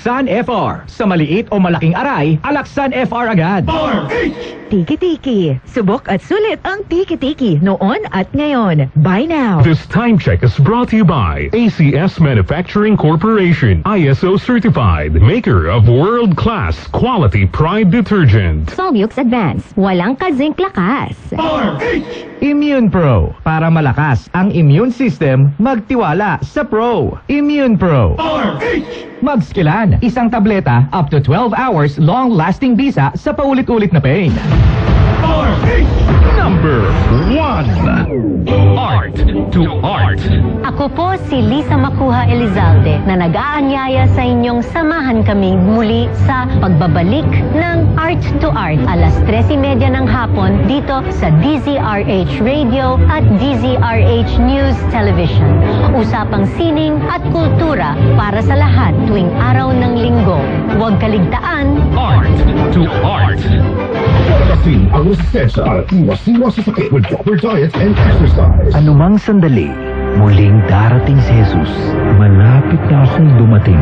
Alaksan FR. Sa maliit o malaking aray, Alaksan FR agad. Tiki-tiki. Subok at sulit ang tiki-tiki noon at ngayon. Buy now. This time check is brought to you by ACS Manufacturing Corporation, ISO certified, maker of world-class quality Pride detergent. Solmux Advance. Walang ka-zinc lakas. Immune Pro. Para malakas ang immune system, magtiwala sa Pro. Immune Pro. Magskilan. Isang tableta, up to 12 hours, long-lasting bisa sa paulit-ulit na pain. Number 1. Art to Art. Ako po si Lisa Makuha Elizalde na nag-aanyaya sa inyong samahan kaming muli sa pagbabalik ng Art to Art. Alas 13:30 ng hapon dito sa DZRH Radio at DZRH News Television. Usapang sining at kultura para sa lahat tuwing araw ng linggo. Huwag kaligtaan. Art to Art. Kasi ang resistensya at iwas-iwas sa sakit with proper diet and exercise. Anumang sandali, muling darating si Jesus. Malapit na akong dumating.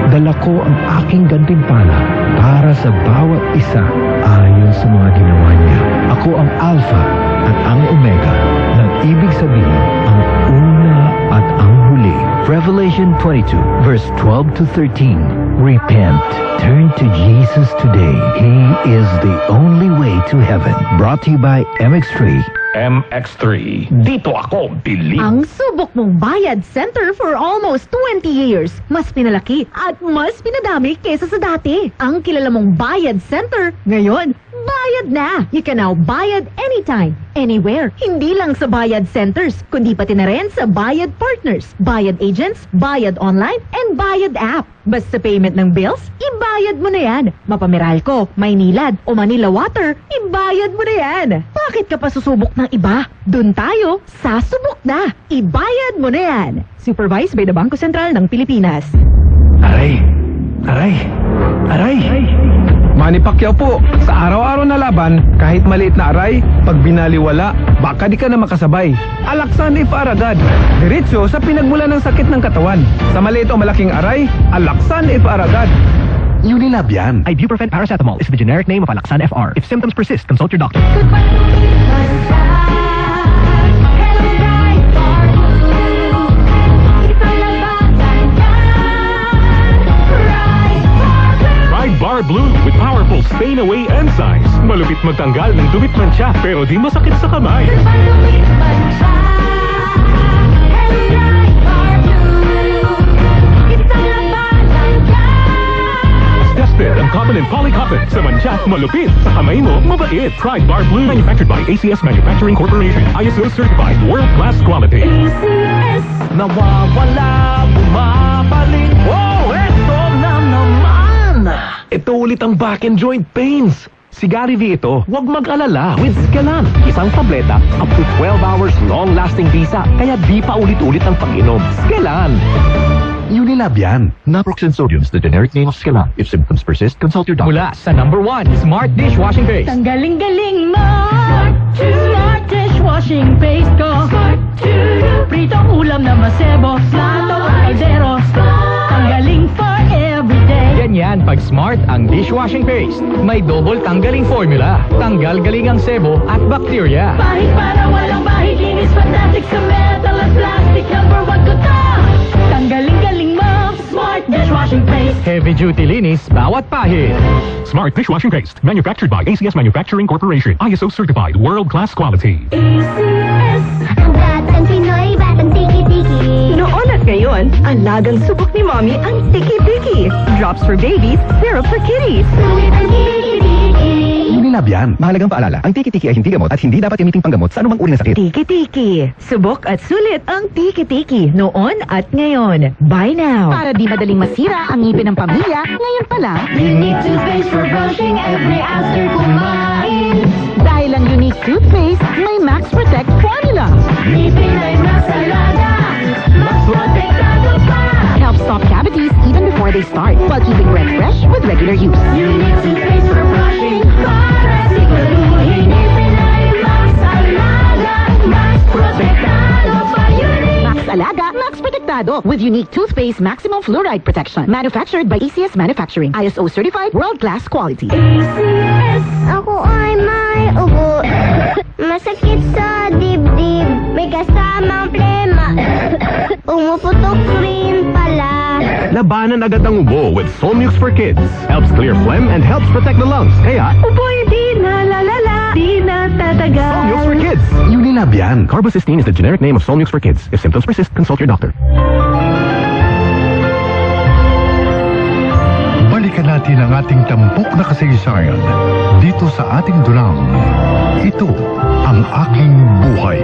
Dala ko ang aking gantimpala para sa bawat isa ayon sa mga ginawa niya. Ako ang Alpha at ang Omega. Nag-ibig sabihin ang una at ang huli. Revelation 22 verse 12 to 13. Repent. Turn to Jesus today. He is the only way to heaven. Brought to you by MX3. MX3. Dito ako, believe. Ang subok mong bayad center for almost 20 years. Mas pinalaki at mas pinadami kesa sa dati. Ang kilala mong bayad center, ngayon, bayad na. You can now bayad anytime, anywhere. Hindi lang sa bayad centers, kundi pati na rin sa bayad partners, bayad agents, bayad online, and bayad app. Basta payment ng bills, ibayad mo na yan. Mapameralco, Maynilad, o Manila Water, ibayad mo na yan. Bakit ka pa susubok ng iba? Doon tayo, sa subok na. Ibayad mo na yan. Supervised by the Bangko Sentral ng Pilipinas. Aray! Aray! Aray! Manny Pacquiao po, sa araw-araw na laban, kahit maliit na aray, pag binaliwala, baka di ka na makasabay. Alaksan FR agad. Diretso sa pinagmula ng sakit ng katawan. Sa maliit o malaking aray, Alaksan FR agad. Unilab yan. Ibuprofen paracetamol is the generic name of Alaksan FR. If symptoms persist, consult your doctor. Pride Bar Blue with powerful stain-away enzymes. Malupit magtanggal ng dumit mancha pero di masakit sa kamay. Tested ang common and polycotton. Sa mancha, malupit. Sa kamay mo, mabait. Pride Bar Blue. Manufactured by ACS Manufacturing Corporation. ISO certified. World-class quality. Nawawala, bumabalik. Oh, eto na naman! Ito ulit ang back and joint pains. Si Gary V ito, huwag mag-alala with Scalan. Isang tableta, up to 12 hours long-lasting bisa, kaya di pa ulit-ulit ang pag-inom. Scalan! Unilab yan. Naproxen sodium is the generic name of Scalan. If symptoms persist, consult your doctor. Mula sa number 1, Smart Dishwashing Paste. Ang galing-galing mo! Smart dishwashing paste ko. Pritong ulam na masebo. Plato o kaldero. Ang galing for everyday. Ganyan pag Smart ang dishwashing paste. May double tanggaling formula. Tanggal galing ang sebo at bacteria. Bahid para walang bahid. Linis fantastic sa metal at plastic. Number 1 ko to. Tanggaling-galing mo. Smart dishwashing paste. Heavy duty linis, bawat pahid. Smart Dishwashing Paste. Manufactured by ACS Manufacturing Corporation. ISO certified. World-class quality. ACS. Ang batang Pinoy, batang tiki-tiki. Noon at ngayon, alagang subok ni Mommy ang tiki-tiki. Drops for babies, syrup for kitties. Sulit ang tiki-tiki. Unilab yan. Mahalagang paalala, ang tiki-tiki ay hindi gamot at hindi dapat gamiting panggamot sa anumang uri ng sakit. Tiki-tiki. Subok at sulit ang tiki-tiki noon at ngayon. Buy now. Para di madaling masira ang ngipin ng pamilya, ngayon pa lang. Unique toothpaste for brushing every after kumain. Dahil ang unique toothpaste, may Max Protect formula. Ngipin ay mas alaga, mas protektado pa. Helps stop cavities even before they start, while keeping breath fresh with regular use. Unique toothpaste for brushing, para siguraduhin ngipin ay mas alaga, mas protektado pa. Unique. Max Alaga, Max Protektado. Sigurado with unique toothpaste maximum fluoride protection. Manufactured by ACS Manufacturing. ISO certified world-class quality. Ako ay may ubo. Masakit sa dibdib. May kasamang plema. Umuputok rin pala. Labanan agad ang ubo with Solmux for Kids. Helps clear phlegm and helps protect the lungs. Kaya, Uboy, di na lalala, di na tatagal. Solmux for Kids. Unilab yan. Carbocysteine is the generic name of Solmux for Kids. If symptoms persist, consult your doctor. Balikan natin ang ating tampok na kasaysayan dito sa ating dunang. Ito ang aking buhay.